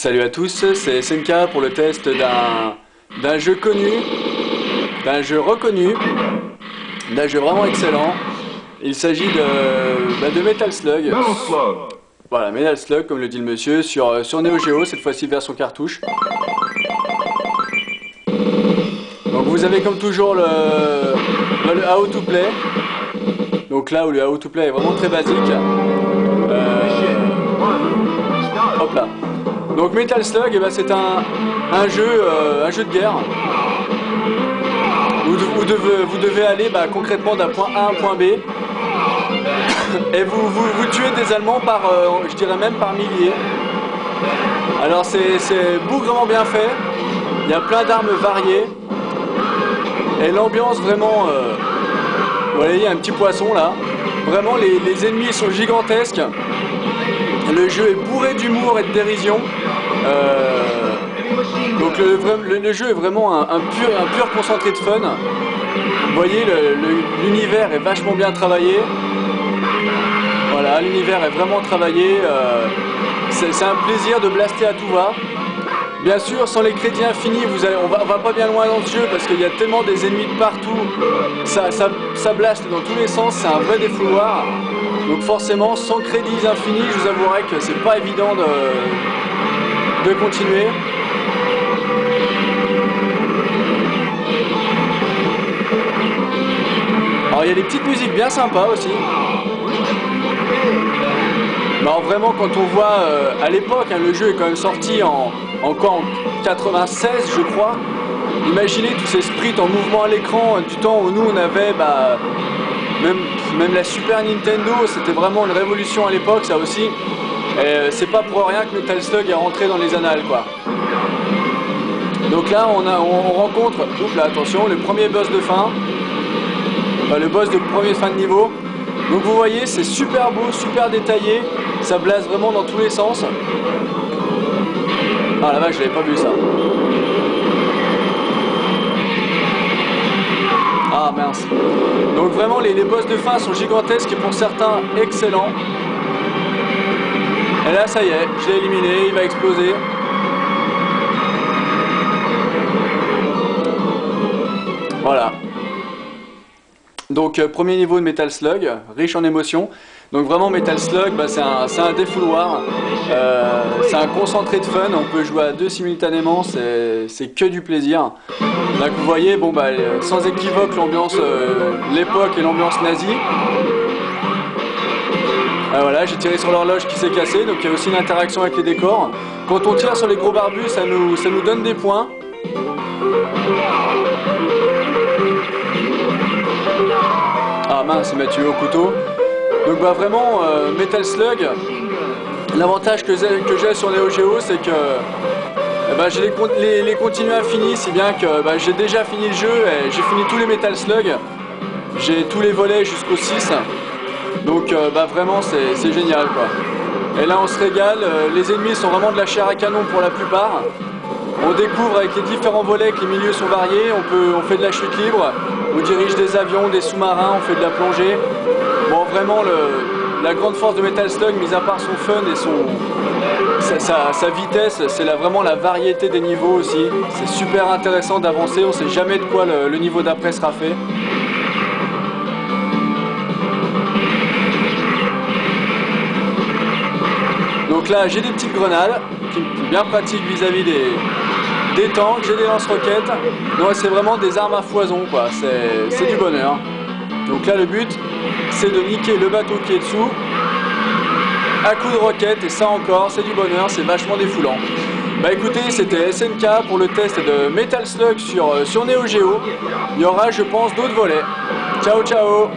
Salut à tous, c'est SNK pour le test d'un jeu connu, d'un jeu reconnu, d'un jeu vraiment excellent. Il s'agit de Metal Slug. Voilà, Metal Slug, comme le dit le monsieur, sur Neo Geo, cette fois-ci version cartouche. Donc vous avez comme toujours le How to Play. Donc là où le How to Play est vraiment très basique. Hop là. Donc Metal Slug, eh ben, c'est un jeu de guerre où vous devez aller concrètement d'un point A à un point B et vous tuez des Allemands par, je dirais même par milliers. Alors c'est bougrement bien fait, il y a plein d'armes variées et l'ambiance vraiment, vous voyez, il y a un petit poisson là, vraiment les ennemis sont gigantesques. Le jeu est bourré d'humour et de dérision. Donc le jeu est vraiment un pur concentré de fun. Vous voyez, l'univers est vachement bien travaillé. Voilà, l'univers est vraiment travaillé. C'est un plaisir de blaster à tout va. Bien sûr, sans les crédits infinis, on va pas bien loin dans ce jeu parce qu'il y a tellement des ennemis de partout. Ça blaste dans tous les sens, c'est un vrai défouloir. Donc forcément, sans crédits infinis, je vous avouerai que c'est pas évident de continuer. Alors il y a des petites musiques bien sympas aussi. Alors vraiment, quand on voit à l'époque, le jeu est quand même sorti encore en 96 je crois. Imaginez tous ces sprites en mouvement à l'écran du temps où nous on avait même la Super Nintendo, c'était vraiment une révolution à l'époque, ça aussi. Et c'est pas pour rien que Metal Slug est rentré dans les annales, quoi. Donc là, on rencontre, oups là, attention, le premier boss de fin, le boss de premier fin de niveau. Donc vous voyez, c'est super beau, super détaillé, ça blase vraiment dans tous les sens. Ah la vache, j'avais pas vu ça. Ah mince. Donc vraiment les boss de fin sont gigantesques et pour certains excellents. Et là ça y est, je l'ai éliminé, il va exploser. Voilà. Donc premier niveau de Metal Slug, riche en émotions. Donc vraiment Metal Slug, c'est un défouloir, c'est un concentré de fun, on peut jouer à deux simultanément, c'est que du plaisir. Donc vous voyez, sans équivoque l'ambiance, l'époque et l'ambiance nazie. Voilà, j'ai tiré sur l'horloge qui s'est cassée, donc il y a aussi une interaction avec les décors. Quand on tire sur les gros barbus, ça nous donne des points. Ah mince, il m'a tué au couteau. Donc vraiment, Metal Slug, l'avantage que j'ai sur Neo Geo, c'est que j'ai les continues infinis, si bien que j'ai déjà fini le jeu et j'ai fini tous les Metal Slug. J'ai tous les volets jusqu'au 6. Donc vraiment c'est génial, quoi. Et là on se régale, les ennemis sont vraiment de la chair à canon pour la plupart. On découvre avec les différents volets que les milieux sont variés, on fait de la chute libre, on dirige des avions, des sous-marins, on fait de la plongée. Bon, vraiment la grande force de Metal Slug, mis à part son fun et sa vitesse, c'est vraiment la variété des niveaux aussi. C'est super intéressant d'avancer, on ne sait jamais de quoi le niveau d'après sera fait. Donc là j'ai des petites grenades, qui sont bien pratiques vis-à-vis des tanks, j'ai des lance-roquettes. Donc c'est vraiment des armes à foison, quoi, c'est du bonheur. Donc là le but c'est de niquer le bateau qui est dessous à coups de roquettes, et ça encore c'est du bonheur, c'est vachement défoulant. Écoutez, c'était SNK pour le test de Metal Slug sur Neo Geo. Il y aura je pense d'autres volets. Ciao ciao.